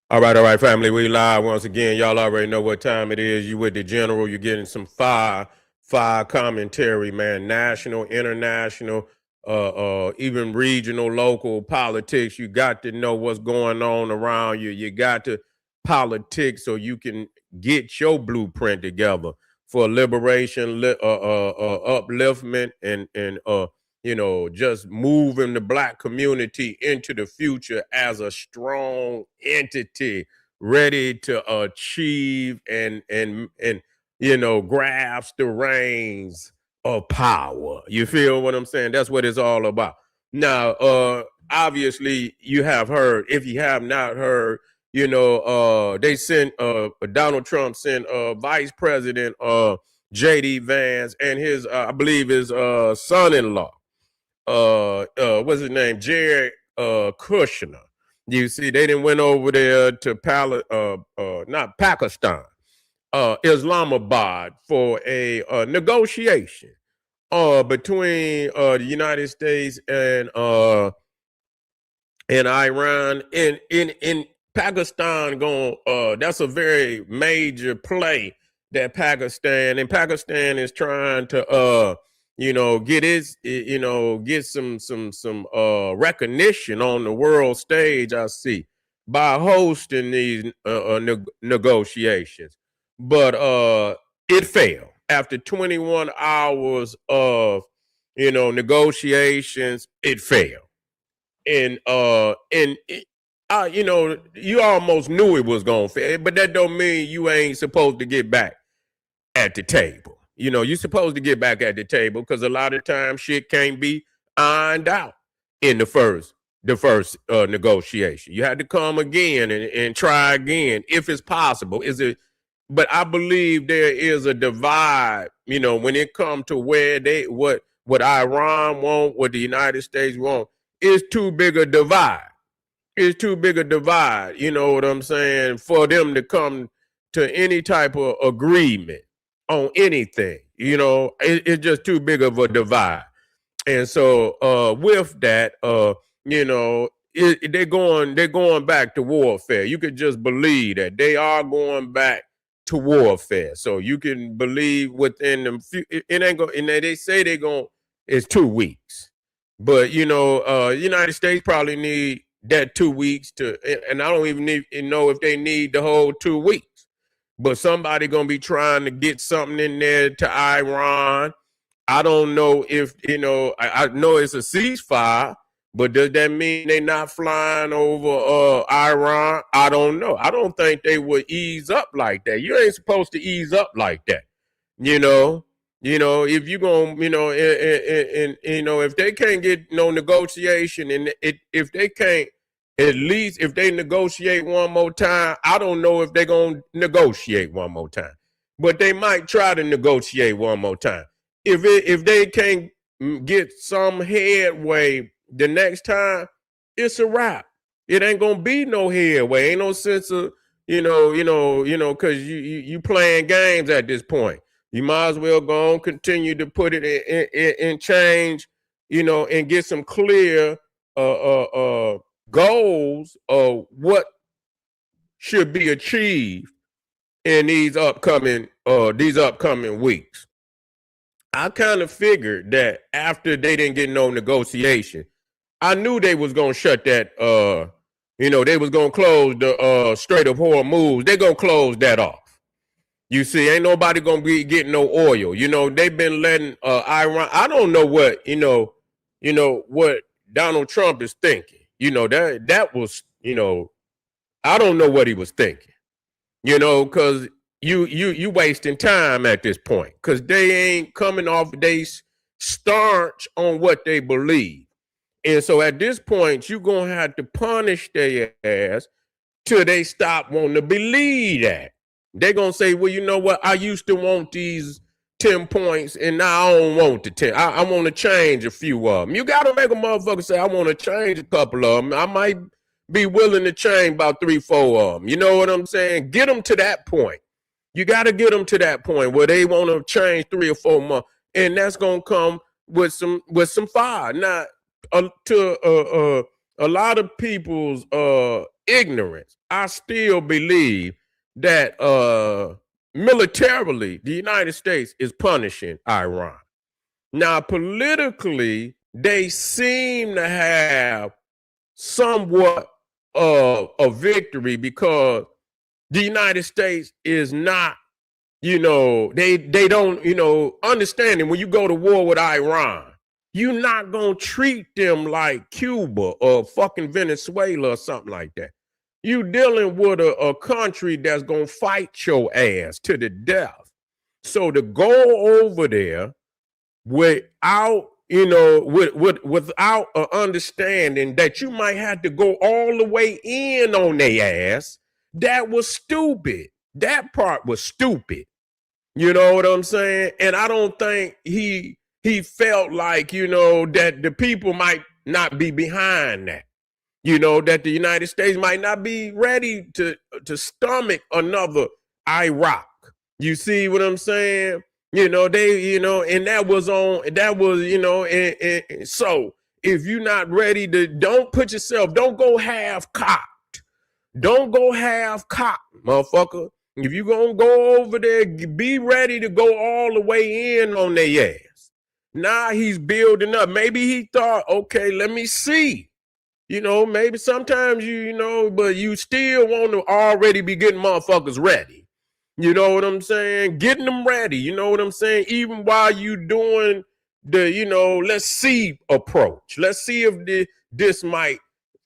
All right, family. We live once again. Y'all already know what time it is. You with the general. You're getting some fire commentary, man. National, international, even regional, local politics. You got to know what's going on around you. You got to politics so you can get your blueprint together for liberation, upliftment, and just moving the black community into the future as a strong entity ready to achieve and grasp the reins of power. You feel what I'm saying? That's what it's all about. Now, obviously, you have heard, if you have not heard, they sent Donald Trump sent Vice President JD Vance and his I believe his son-in-law, what's his name, Jared Kushner. You see, they didn't went over there to not Pakistan, Islamabad for a negotiation between the United States and Iran. In Pakistan, that's a very major play that Pakistan is trying to get some recognition on the world stage. I see, by hosting these negotiations, but it failed after 21 hours of negotiations. It failed, and you almost knew it was gonna fail, but that don't mean you ain't supposed to get back at the table. You're supposed to get back at the table because a lot of times shit can't be ironed out in the first negotiation. You had to come again and try again if it's possible. But I believe there is a divide, when it comes to where what Iran want, what the United States want, is too big a divide. It's too big a divide, you know what I'm saying, for them to come to any type of agreement on anything. It's just too big of a divide. And so with that, they're going back to warfare. You could just believe that they are going back to warfare. So you can believe within them. It ain't going. And they say they're going. It's 2 weeks, but United States probably need that 2 weeks and I don't even know if they need the whole 2 weeks. But somebody gonna be trying to get something in there to Iran. I don't know if I know it's a ceasefire, but does that mean they not flying over Iran? I don't know. I don't think they would ease up like that. You ain't supposed to ease up like that. If you gonna, if they can't get no negotiation, and if they can't, at least if they negotiate one more time, I don't know if they're gonna negotiate one more time, but they might try to negotiate one more time. If they can't get some headway the next time, it's a wrap. It ain't gonna be no headway. Ain't no sense of because you playing games at this point. You might as well go on, continue to put it in change, and get some clear goals of what should be achieved in these upcoming weeks. I kind of figured that after they didn't get no negotiation, I knew they was gonna shut that. They was gonna close the Strait of Hormuz. They gonna close that off. You see, ain't nobody gonna be getting no oil. They've been letting Iran. I don't know what what Donald Trump is thinking. That was I don't know what he was thinking. Because you wasting time at this point because they ain't coming off they starch on what they believe. And so at this point, you're gonna have to punish their ass till they stop wanting to believe that. They're gonna say, well, you know what? I used to want these 10 points, and now I don't want the 10. I want to change a few of them. You gotta make a motherfucker say, I want to change a couple of them. I might be willing to change about 3, 4 of them. You know what I'm saying? Get them to that point. You got to get them to that point where they want to change 3 or 4 months, and that's gonna come with some fire. Now, to a lot of people's ignorance, I still believe that militarily, the United States is punishing Iran. Now, politically, they seem to have somewhat of a victory because the United States is not, they don't, understanding when you go to war with Iran, you're not going to treat them like Cuba or fucking Venezuela or something like that. You dealing with a country that's going to fight your ass to the death. So to go over there without, without an understanding that you might have to go all the way in on their ass, that was stupid. That part was stupid. You know what I'm saying? And I don't think he felt like, that the people might not be behind that. That the United States might not be ready to stomach another Iraq. You see what I'm saying? And that was, and so if you're not ready to, don't go half cocked. Don't go half cocked, motherfucker. If you're going to go over there, be ready to go all the way in on their ass. Now he's building up. Maybe he thought, okay, let me see. Maybe sometimes but you still want to already be getting motherfuckers ready. You know what I'm saying? Getting them ready. You know what I'm saying? Even while you doing the, let's see approach. Let's see if this might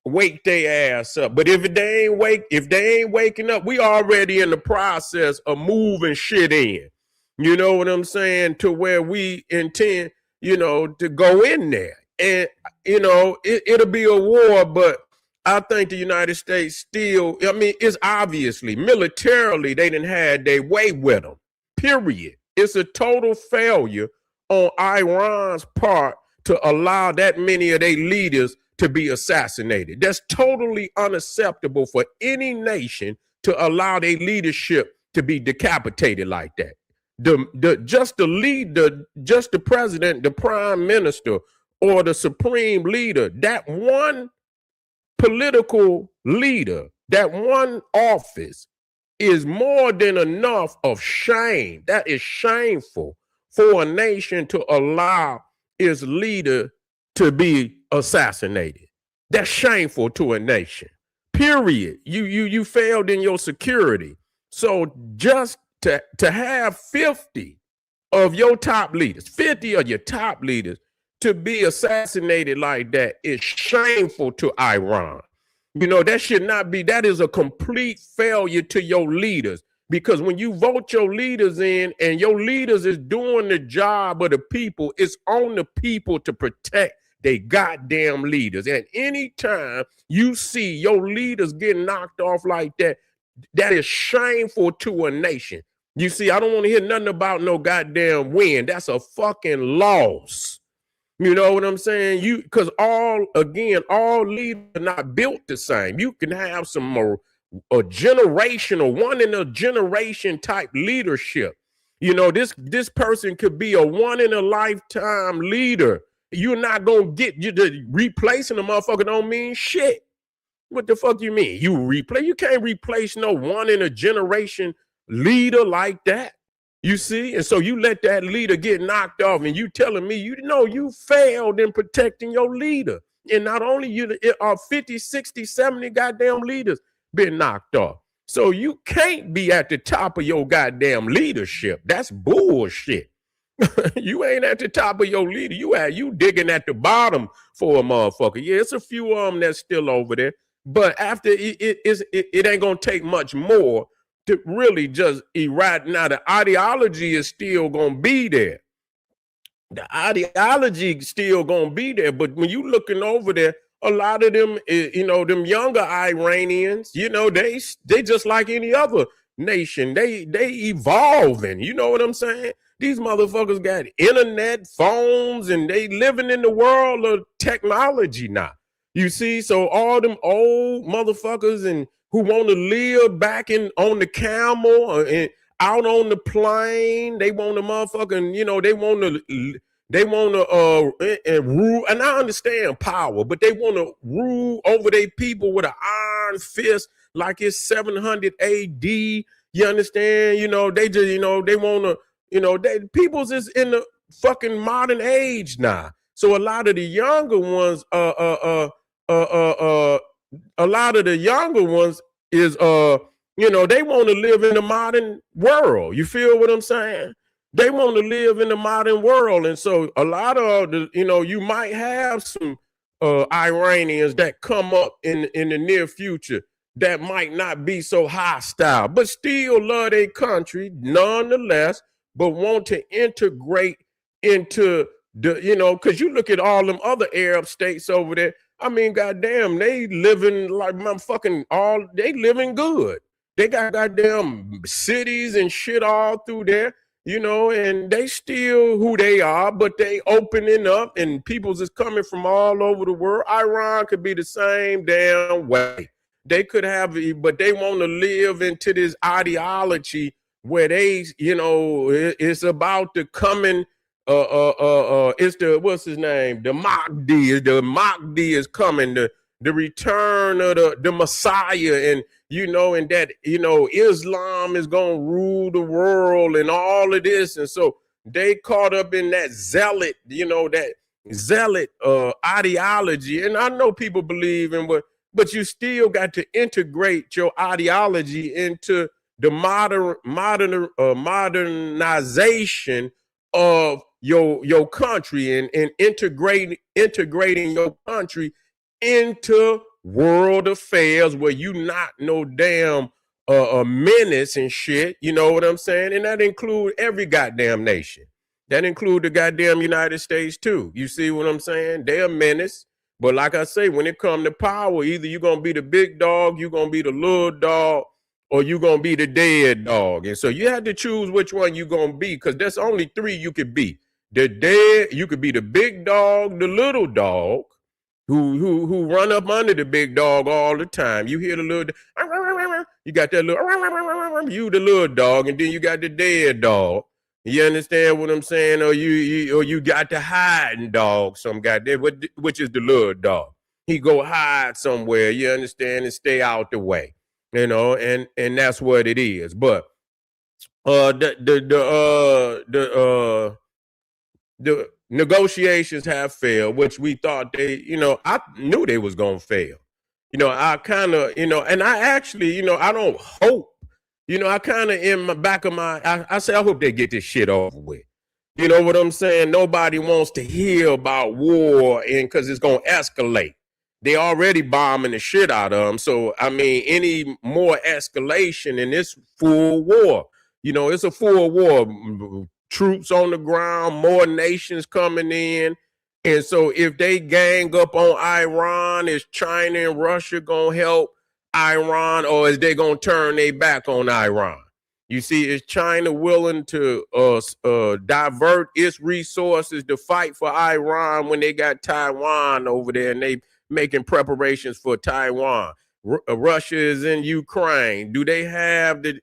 wake their ass up. But if they ain't waking up, we already in the process of moving shit in. You know what I'm saying? To where we intend, to go in there. And, it'll be a war, but I think the United States still, it's obviously militarily, they didn't have their way with them, period. It's a total failure on Iran's part to allow that many of their leaders to be assassinated. That's totally unacceptable for any nation to allow their leadership to be decapitated like that. Just the president, the prime minister, or the supreme leader, that one political leader, that one office is more than enough of shame. That is shameful for a nation to allow its leader to be assassinated. That's shameful to a nation. Period. You failed in your security. So just to have 50 of your top leaders, 50 of your top leaders to be assassinated like that is shameful to Iran. That should not be. That is a complete failure to your leaders, because when you vote your leaders in and your leaders is doing the job of the people, it's on the people to protect their goddamn leaders. And anytime you see your leaders getting knocked off like that, that is shameful to a nation. You see, I don't want to hear nothing about no goddamn win. That's a fucking loss. You know what I'm saying? Because all leaders are not built the same. You can have some more a generational, one in a generation type leadership. This person could be a one in a lifetime leader. You're not gonna get replacing the motherfucker don't mean shit. What the fuck you mean? You can't replace no one in a generation leader like that. You see? And so you let that leader get knocked off, and you telling me, you failed in protecting your leader. And not only it are 50, 60, 70 goddamn leaders been knocked off. So you can't be at the top of your goddamn leadership. That's bullshit. You ain't at the top of your leader. You digging at the bottom for a motherfucker. Yeah, it's a few of them that's still over there. But after it ain't gonna take much more to really just eradicate. Now the ideology is still gonna be there. The ideology is still gonna be there. But when you looking over there, a lot of them, them younger Iranians, they just like any other nation. They evolving. You know what I'm saying? These motherfuckers got internet, phones, and they living in the world of technology now. You see, so all them old motherfuckers and who want to live back on the camel and out on the plane, they want to motherfucking, they want to rule. And I understand power, but they want to rule over their people with an iron fist like it's 700 AD. You understand? They just, they want to, people's is in the fucking modern age now. So a lot of the younger ones, a lot of the younger ones is, they want to live in the modern world. You feel what I'm saying? They want to live in the modern world. And so a lot of the, you might have some Iranians that come up in the near future that might not be so hostile, but still love their country nonetheless, but want to integrate into the, because you look at all them other Arab states over there. I mean, goddamn, they living like motherfucking they living good. They got goddamn cities and shit all through there, and they still who they are, but they opening up and people's is coming from all over the world. Iran could be the same damn way. They could have, but they want to live into this ideology where they, it's about the coming. It's the what's his name? The Mahdi. The Mahdi is coming. The return of the Messiah, and and that Islam is gonna rule the world and all of this, and so they caught up in that zealot, that zealot ideology. And I know people believe in what. But you still got to integrate your ideology into the modernization of your country and integrating your country into world affairs where you not no damn a menace and shit. You know what I'm saying? And that include every goddamn nation. That include the goddamn United States too. You see what I'm saying? They're a menace. But like I say, when it comes to power, either you're going to be the big dog, you're going to be the little dog, or you're going to be the dead dog. And so you have to choose which one you're going to be, because there's only three you could be. The dead, you could be the big dog, the little dog, who run up under the big dog all the time. You hear the little, you got that little, you the little dog, and then you got the dead dog. You understand what I'm saying? Or you got the hiding dog, some guy there, which is the little dog. He go hide somewhere, you understand, and stay out the way, and that's what it is. But the negotiations have failed, which we thought they, I knew they was gonna fail. I kind of, and I actually, I don't hope. I kind of in my back of I say, I hope they get this shit over with. You know what I'm saying? Nobody wants to hear about war because it's going to escalate. They already bombing the shit out of them. So, I mean, any more escalation in this full war, it's a full war. Troops on the ground, more nations coming in. And so if they gang up on Iran, is China and Russia going to help Iran, or is they gonna turn their back on Iran? You see, is China willing to divert its resources to fight for Iran when they got Taiwan over there and they making preparations for Taiwan? Russia is in Ukraine. Do they have the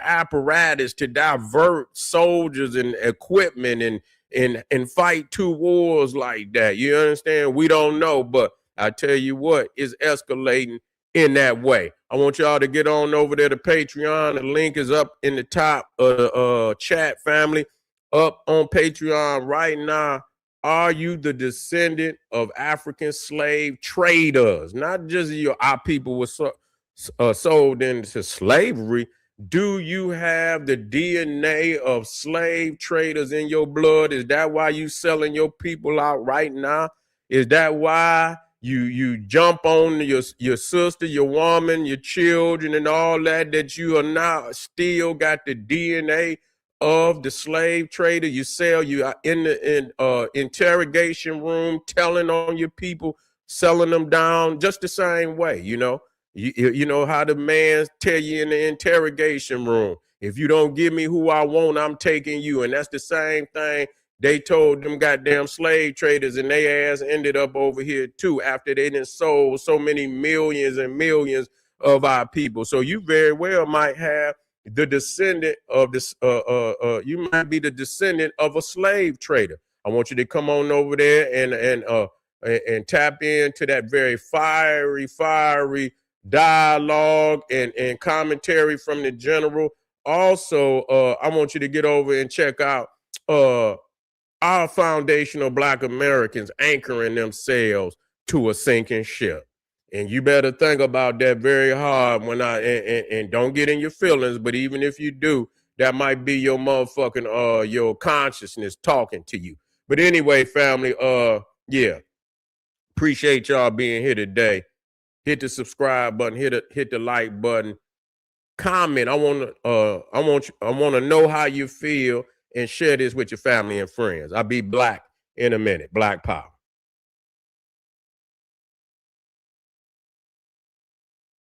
apparatus to divert soldiers and equipment and fight two wars like that? You understand? We don't know, but I tell you what, it's escalating in that way. I want y'all to get on over there to Patreon. The link is up in the top of the chat, family. Up on Patreon right now. Are you the descendant of African slave traders? Not just our people were sold into slavery. Do you have the DNA of slave traders in your blood? Is that why you selling your people out right now? Is that why you jump on your sister, your woman, your children, and all that you are now still got the DNA of the slave trader? You sell, you are in the interrogation room, telling on your people, selling them down just the same way. You know how the man tell you in the interrogation room, if you don't give me who I want, I'm taking you. And that's the same thing they told them goddamn slave traders, and they ass ended up over here too after they done sold so many millions and millions of our people. So you very well might have the descendant of this, you might be the descendant of a slave trader. I want you to come on over there and tap into that very fiery dialogue and commentary from the general. Also, I want you to get over and check out our foundational Black Americans anchoring themselves to a sinking ship. And you better think about that very hard when and don't get in your feelings, but even if you do, that might be your motherfucking your consciousness talking to you. But anyway, family, yeah. Appreciate y'all being here today. Hit the subscribe button, hit the like button, comment. I want to know how you feel and share this with your family and friends. I'll be black in a minute. Black Power.